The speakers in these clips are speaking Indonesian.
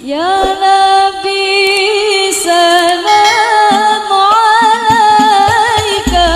Ya Nabi salam alaika,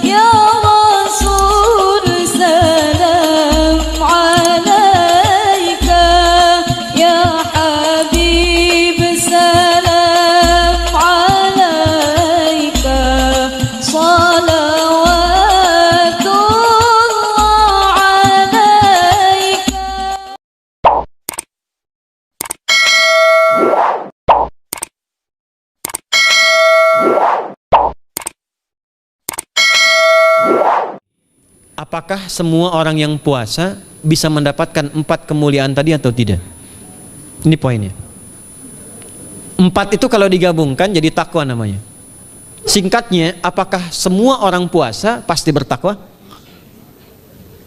Ya Rasul salam alaika, Ya Habib salam alaika, salawatullah alaika. Apakah semua orang yang puasa bisa mendapatkan 4 kemuliaan tadi atau tidak? Ini poinnya. 4 itu kalau digabungkan jadi takwa namanya. Singkatnya, apakah semua orang puasa pasti bertakwa?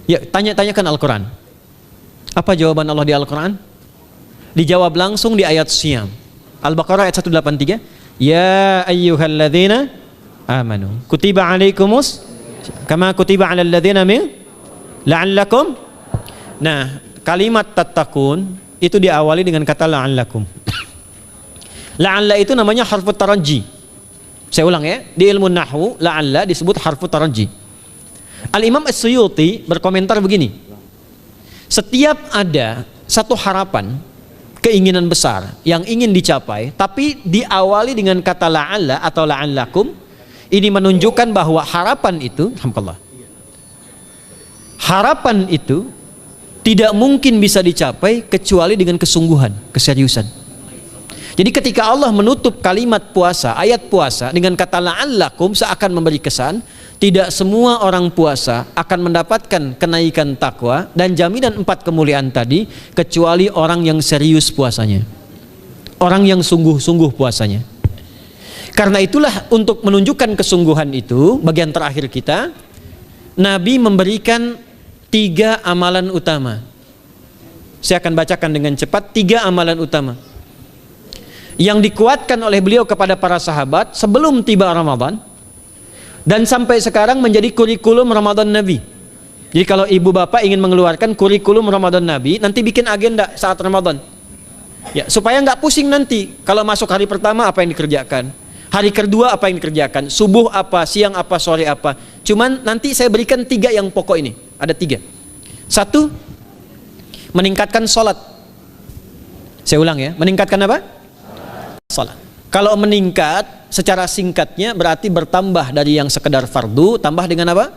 Ya, tanya-tanyakan Al-Quran. Apa jawaban Allah di Al-Quran? Dijawab langsung di ayat Siyam. Al-Baqarah ayat 183. Ya ayyuhalladzina amanu kutiba alaikumus kama kutiba alal ladzina min la'allakum. Nah, kalimat tattaqun itu diawali dengan kata la'allakum. La'alla itu namanya harfu taraji. Saya ulang ya, di ilmu nahwu la'alla disebut harfu taraji. Al-Imam As-Suyuti berkomentar begini. Setiap ada satu harapan, keinginan besar yang ingin dicapai tapi diawali dengan kata la'alla atau la'allakum, ini menunjukkan bahwa harapan itu, alhamdulillah, harapan itu tidak mungkin bisa dicapai kecuali dengan kesungguhan, keseriusan. Jadi ketika Allah menutup kalimat puasa, ayat puasa dengan kata la'allakum, seakan memberi kesan tidak semua orang puasa akan mendapatkan kenaikan takwa dan jaminan 4 kemuliaan tadi kecuali orang yang serius puasanya, orang yang sungguh-sungguh puasanya. Karena itulah, untuk menunjukkan kesungguhan itu, bagian terakhir kita, Nabi memberikan 3 amalan utama. Saya akan bacakan dengan cepat 3 amalan utama yang dikuatkan oleh beliau kepada para sahabat sebelum tiba Ramadan dan sampai sekarang menjadi kurikulum Ramadan Nabi. Jadi kalau ibu bapak ingin mengeluarkan kurikulum Ramadan Nabi, nanti bikin agenda saat Ramadan ya, supaya nggak pusing nanti kalau masuk hari pertama apa yang dikerjakan, hari kedua apa yang dikerjakan, subuh apa, siang apa, sore apa. Cuman nanti saya berikan 3 yang pokok ini. Ada 3. 1, meningkatkan sholat. Saya ulang ya, meningkatkan apa? Sholat. Kalau meningkat secara singkatnya berarti bertambah dari yang sekedar fardu, tambah dengan apa?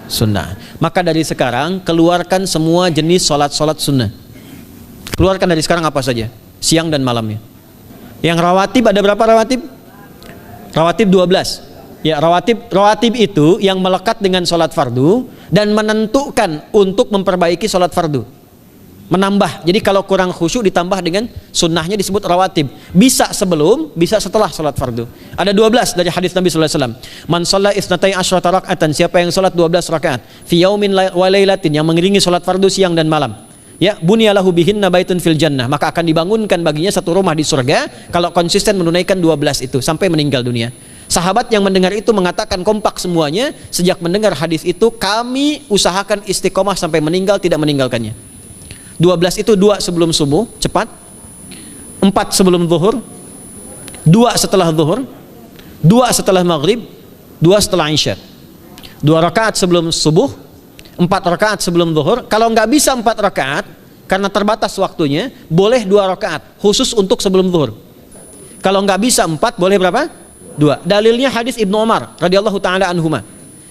Sunnah. Maka dari sekarang keluarkan semua jenis sholat-sholat sunnah. Keluarkan dari sekarang apa saja, siang dan malamnya. Yang rawatib ada berapa rawatib? Rawatib 12. Ya, rawatib itu yang melekat dengan sholat fardu dan menentukan untuk memperbaiki sholat fardu, menambah. Jadi kalau kurang khusyuk ditambah dengan sunnahnya disebut rawatib. Bisa sebelum, bisa setelah sholat fardu. Ada 12 dari hadis Nabi sallallahu alaihi wasallam. Man shalla isnatai asyrata raka'atan, siapa yang sholat 12 rakaat fi yaumin wa lailatin, yang mengiringi sholat fardu siang dan malam, ya, bunyalahu bihinna baitun fil jannah, maka akan dibangunkan baginya satu rumah di surga kalau konsisten menunaikan 12 itu sampai meninggal dunia. Sahabat yang mendengar itu mengatakan kompak semuanya, sejak mendengar hadis itu kami usahakan istiqomah sampai meninggal tidak meninggalkannya. 12 itu 2 sebelum subuh, cepat. 4 sebelum zuhur, 2 setelah zuhur, 2 setelah maghrib, 2 setelah isya. 2 rakaat sebelum subuh, 4 rakaat sebelum zuhur. Kalau nggak bisa 4 rakaat karena terbatas waktunya, boleh 2 rakaat khusus untuk sebelum zuhur. Kalau nggak bisa 4, boleh berapa? 2. Dalilnya hadis Ibnu Umar radhiyallahu taala anhuma.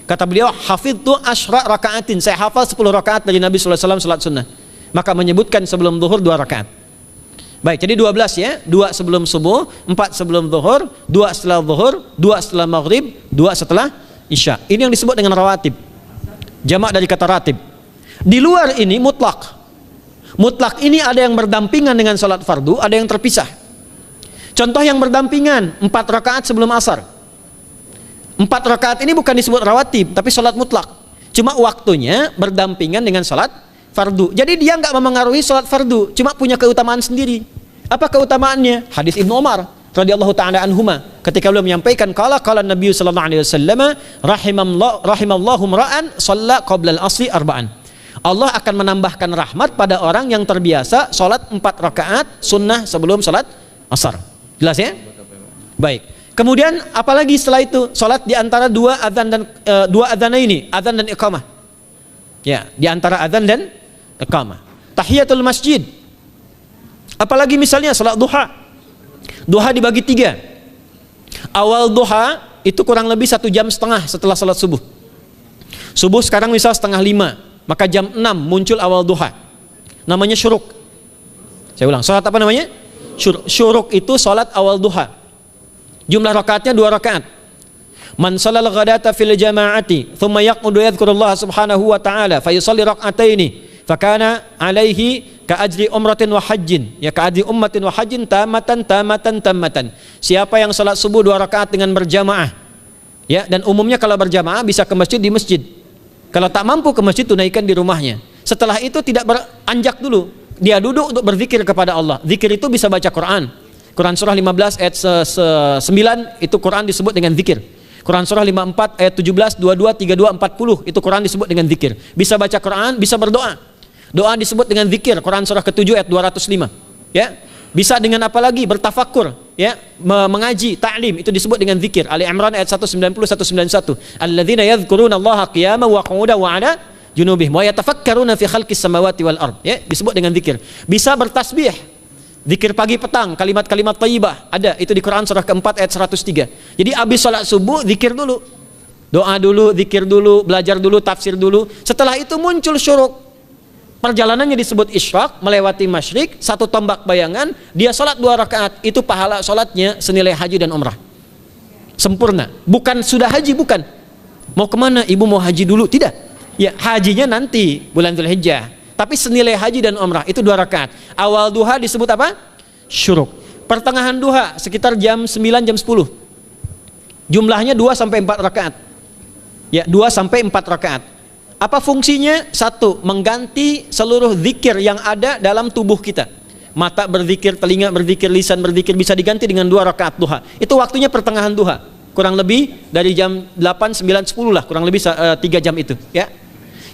Kata beliau, hafidtu asyra rakaatin, saya hafal 10 rakaat dari Nabi sallallahu alaihi wasallam salat sunnah. Maka menyebutkan sebelum zuhur 2 rakaat. Baik, jadi 12 ya. 2 sebelum subuh, 4 sebelum zuhur, 2 setelah zuhur, 2 setelah maghrib, 2 setelah isya. Ini yang disebut dengan rawatib. Jamak dari kata ratib. Di luar ini mutlak. Mutlak ini ada yang berdampingan dengan salat fardu, ada yang terpisah. Contoh yang berdampingan, 4 rakaat sebelum asar. 4 rakaat ini bukan disebut rawatib, tapi salat mutlak. Cuma waktunya berdampingan dengan salat fardu. Jadi dia nggak memengaruhi salat fardu, cuma punya keutamaan sendiri. Apa keutamaannya? Hadis Ibnu Umar radhiyallahu taala anhuma, ketika beliau menyampaikan qala Nabi sallallahu alaihi wasallam rahimallahu ra'an shalla qabla al-asri arba'an. Allah akan menambahkan rahmat pada orang yang terbiasa sholat 4 rakaat sunnah sebelum sholat asar. Jelas ya? Baik. Kemudian apalagi setelah itu? Sholat di antara dua adzan ini, adzan dan iqamah. Ya, di antara adzan dan iqamah. Tahiyatul masjid. Apalagi misalnya sholat duha. Duha dibagi 3. Awal duha itu kurang lebih 1,5 jam setelah sholat subuh. Subuh sekarang misal 4:30. Maka jam 6 muncul awal duha. Namanya syuruk. Saya ulang, sholat apa namanya? Syuruk. Syuruk itu sholat awal duha. Jumlah rakaatnya 2 rakaat. Man shalal ghadata fil jama'ati thumma yaqudu yadhkurullah subhanahu wa ta'ala fayusalli rak'ataini fakana alaihi ka ajri umratin wa hajjin, ya ka ajri ummatin wa hajjin tamatan. Siapa yang sholat subuh 2 rakaat dengan berjamaah, ya, dan umumnya kalau berjamaah bisa ke masjid di masjid. Kalau tak mampu ke masjid, tunaikan di rumahnya. Setelah itu tidak beranjak dulu. Dia duduk untuk berzikir kepada Allah. Zikir itu bisa baca Quran. Quran surah 15 ayat 9 itu Quran disebut dengan zikir. Quran surah 54 ayat 17, 22, 32, 40 itu Quran disebut dengan zikir. Bisa baca Quran, bisa berdoa. Doa disebut dengan zikir. Quran surah ke-7 ayat 205. Ya. Bisa dengan apa lagi? Bertafakur, ya, mengaji, ta'lim, itu disebut dengan zikir. Ali Imran ayat 190 191. Alladzina yadhkuruna Allaha qiyaman wa qu'udan wa 'ala junubihim wa yatafakkaruna fi khalqis samawati wal ard. Ya, disebut dengan zikir. Bisa bertasbih. Zikir pagi petang, kalimat-kalimat thayyibah ada itu di Quran surah ke-4 ayat 103. Jadi habis salat subuh zikir dulu. Doa dulu, zikir dulu, belajar dulu, tafsir dulu. Setelah itu muncul syuruk. Perjalanannya disebut isyraq, melewati masyrik, 1 tombak bayangan, dia sholat 2 rakaat, itu pahala sholatnya senilai haji dan umrah. Sempurna. Bukan sudah haji, bukan. Mau kemana? Ibu mau haji dulu? Tidak. Ya, hajinya nanti bulan Dzulhijjah. Tapi senilai haji dan umrah itu 2 rakaat. Awal duha disebut apa? Syuruk. Pertengahan duha sekitar jam 9 jam 10. Jumlahnya 2 sampai 4 rakaat. Ya, 2 sampai 4 rakaat. Apa fungsinya? 1, mengganti seluruh zikir yang ada dalam tubuh kita. Mata berzikir, telinga berzikir, lisan berzikir, bisa diganti dengan 2 rakaat duha. Itu waktunya pertengahan duha. Kurang lebih dari jam 8, 9, 10 lah, kurang lebih 3 jam itu, ya.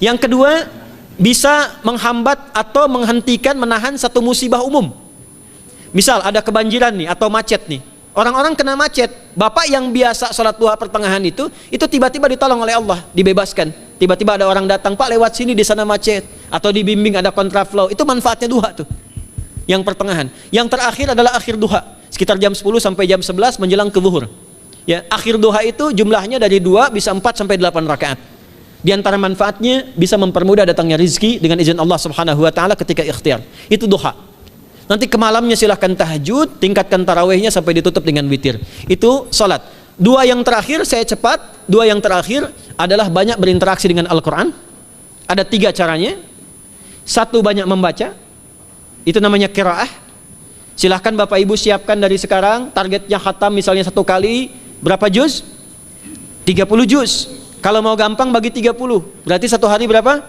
Yang kedua, bisa menghambat atau menghentikan, menahan satu musibah umum. Misal ada kebanjiran nih atau macet nih. Orang-orang kena macet. Bapak yang biasa sholat duha pertengahan itu tiba-tiba ditolong oleh Allah, dibebaskan. Tiba-tiba ada orang datang, Pak lewat sini di sana macet. Atau dibimbing ada kontraflow. Itu manfaatnya duha tuh. Yang pertengahan. Yang terakhir adalah akhir duha. Sekitar jam 10 sampai jam 11 menjelang ke zuhur. Ya, akhir duha itu jumlahnya dari 2 bisa 4 sampai 8 rakaat. Di antara manfaatnya bisa mempermudah datangnya rezeki dengan izin Allah Subhanahu wa taala ketika ikhtiar. Itu duha. Nanti ke malamnya silahkan tahajud, tingkatkan tarawihnya sampai ditutup dengan witir. Itu salat. 2 yang terakhir saya cepat. 2 yang terakhir adalah banyak berinteraksi dengan Al-Quran. Ada 3 caranya. 1, banyak membaca. Itu namanya qiraah. Silahkan Bapak Ibu siapkan dari sekarang. Targetnya khatam misalnya 1 kali. Berapa juz? 30 juz. Kalau mau gampang bagi 30. Berarti 1 hari berapa?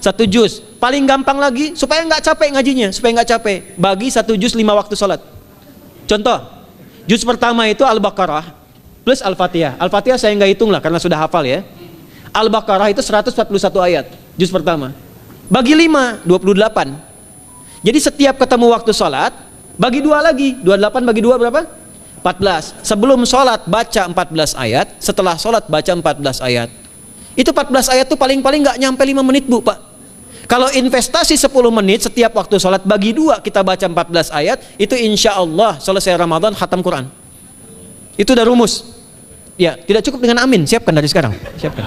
1 juz. Paling gampang lagi supaya nggak capek ngajinya, supaya nggak capek, bagi 1 juz 5 waktu sholat. Contoh, juz pertama itu Al-Baqarah plus Al-Fatihah. Al-Fatihah saya nggak hitung lah karena sudah hafal ya. Al-Baqarah itu 141 ayat, juz pertama. Bagi 5, 28. Jadi setiap ketemu waktu sholat, bagi 2 lagi. 28 bagi 2 berapa? 14. Sebelum sholat baca 14 ayat, setelah sholat baca 14 ayat. Itu 14 ayat tuh paling-paling nggak nyampe 5 menit Bu Pak. Kalau investasi 10 menit setiap waktu sholat bagi 2 kita baca 14 ayat, itu insya Allah selesai Ramadan khatam Quran. Itu udah rumus. Ya, tidak cukup dengan amin, siapkan dari sekarang. Siapkan.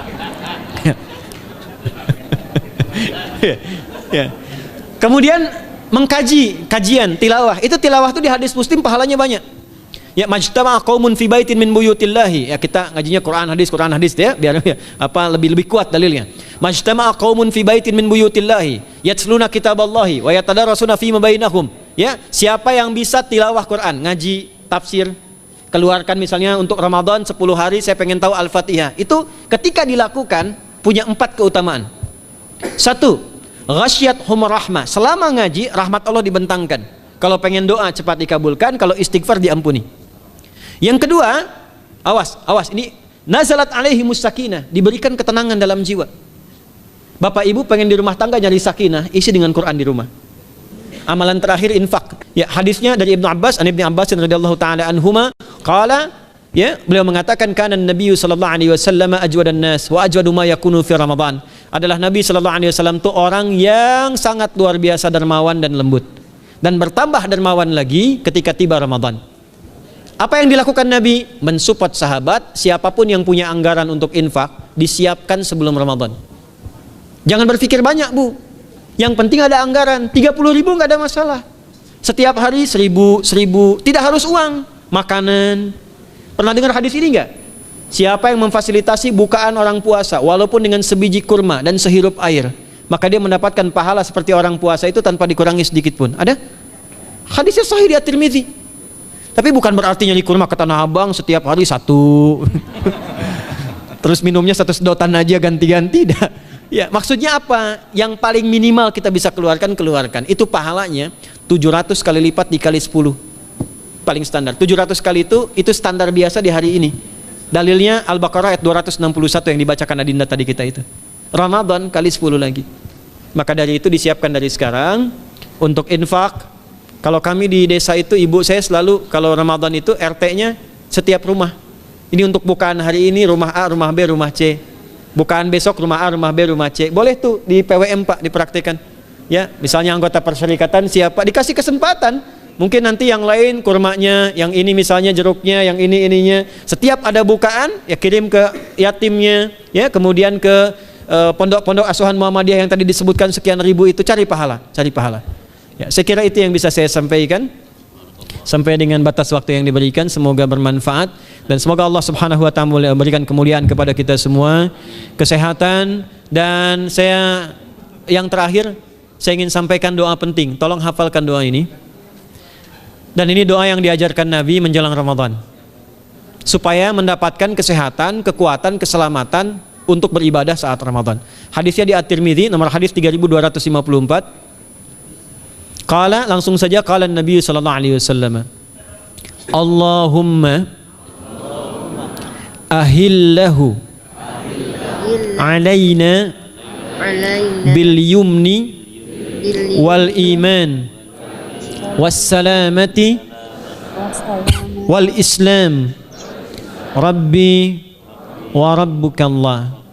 Ya. Kemudian mengkaji, kajian, tilawah. Itu tilawah itu di hadis Muslim pahalanya banyak. Ya, majtama'a qaumun fi baitin min buyutillahi. Ya, kita ngajinya Quran hadis ya, biar ya, lebih kuat dalilnya. Majtama'a qaumun fi baitin min buyutillahi yatsluna kitaballahi wa yatadarasuna fi ma bainahum. Ya, siapa yang bisa tilawah Quran, ngaji, tafsir, keluarkan misalnya untuk Ramadan 10 hari saya pengen tahu Al-Fatihah. Itu ketika dilakukan punya 4 keutamaan. 1, ghasyiyatuhum rahmah. Selama ngaji rahmat Allah dibentangkan. Kalau pengen doa cepat dikabulkan, kalau istighfar diampuni. Yang kedua, awas, ini nazalat alaihimus sakinah, diberikan ketenangan dalam jiwa. Bapak ibu pengen di rumah tangga nyari sakinah, isi dengan Quran di rumah. Amalan terakhir infak. Ya, hadisnya dari Ibnu Abbas, an Ibnu Abbas radhiyallahu taala anhuma, qala, ya, beliau mengatakan kana Nabi sallallahu alaihi wasallam ajwadan nas wa ajwadu ma yakunu fi Ramadan. Adalah Nabi sallallahu alaihi wasallam itu orang yang sangat luar biasa dermawan dan lembut, dan bertambah dermawan lagi ketika tiba Ramadan. Apa yang dilakukan Nabi? Mensupport sahabat, siapapun yang punya anggaran untuk infak disiapkan sebelum Ramadan. Jangan berpikir banyak, Bu. Yang penting ada anggaran. 30.000 nggak ada masalah. Setiap hari 1.000, tidak harus uang, makanan. Pernah dengar hadis ini nggak? Siapa yang memfasilitasi bukaan orang puasa walaupun dengan sebiji kurma dan sehirup air, maka dia mendapatkan pahala seperti orang puasa itu tanpa dikurangi sedikit pun. Ada? Hadisnya sahih di At-Tirmidzi. Tapi bukan berarti nyari kurma ke Tanah Abang setiap hari 1. Terus minumnya 1 sedotan aja ganti-ganti. Ya, maksudnya apa? Yang paling minimal kita bisa keluarkan. Itu pahalanya 700 kali lipat dikali 10. Paling standar. 700 kali itu standar biasa di hari ini. Dalilnya Al-Baqarah ayat 261 yang dibacakan Adinda tadi kita itu. Ramadan kali 10 lagi. Maka dari itu disiapkan dari sekarang untuk infak. Kalau kami di desa itu, ibu saya selalu kalau Ramadan itu RT-nya setiap rumah. Ini untuk bukaan hari ini rumah A, rumah B, rumah C. Bukaan besok rumah A, rumah B, rumah C. Boleh tuh di PWM Pak dipraktikkan. Ya, misalnya anggota perserikatan siapa dikasih kesempatan. Mungkin nanti yang lain kurmanya, yang ini misalnya jeruknya, yang ini ininya. Setiap ada bukaan ya kirim ke yatimnya, ya kemudian ke pondok-pondok asuhan Muhammadiyah yang tadi disebutkan sekian ribu itu, cari pahala. Ya, saya kira itu yang bisa saya sampaikan. Sampai dengan batas waktu yang diberikan, semoga bermanfaat dan semoga Allah Subhanahu wa taala memberikan kemuliaan kepada kita semua, kesehatan, dan yang terakhir saya ingin sampaikan doa penting. Tolong hafalkan doa ini. Dan ini doa yang diajarkan Nabi menjelang Ramadan. Supaya mendapatkan kesehatan, kekuatan, keselamatan untuk beribadah saat Ramadan. Hadisnya di At-Tirmidzi nomor hadis 3254. Qala, langsung saja qala Nabi sallallahu alaihi wasallam. Allahumma ahillahu alaina bil yumni wal iman was salamati wal islam rabbi wa rabbukallah.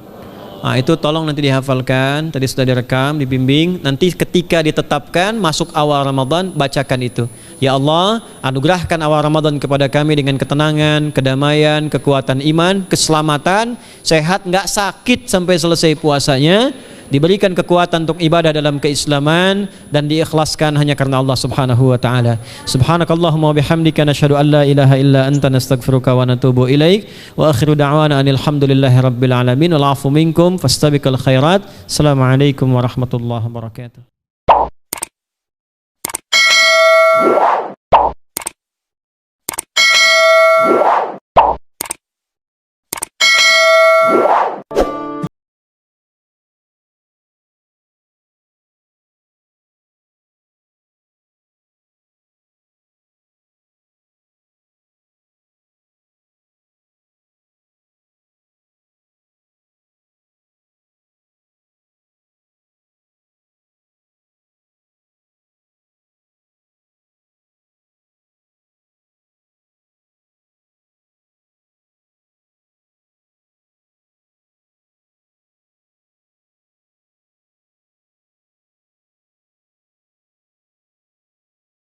Nah, itu tolong nanti dihafalkan, tadi sudah direkam, dibimbing. Nanti ketika ditetapkan masuk awal Ramadan, bacakan itu. Ya Allah, anugerahkan awal Ramadan kepada kami dengan ketenangan, kedamaian, kekuatan iman, keselamatan, sehat, nggak sakit sampai selesai puasanya, diberikan kekuatan untuk ibadah dalam keislaman, dan diikhlaskan hanya karena Allah Subhanahu wa taala. Subhanakallahumma wa bihamdika nasyhadu an la ilaha illa anta nastaghfiruka wa natubu ilaik wa akhiru da'wana anil hamdulillahi rabbil alamin wal 'afu minkum fastabiqul khairat. Assalamualaikum warahmatullahi wabarakatuh.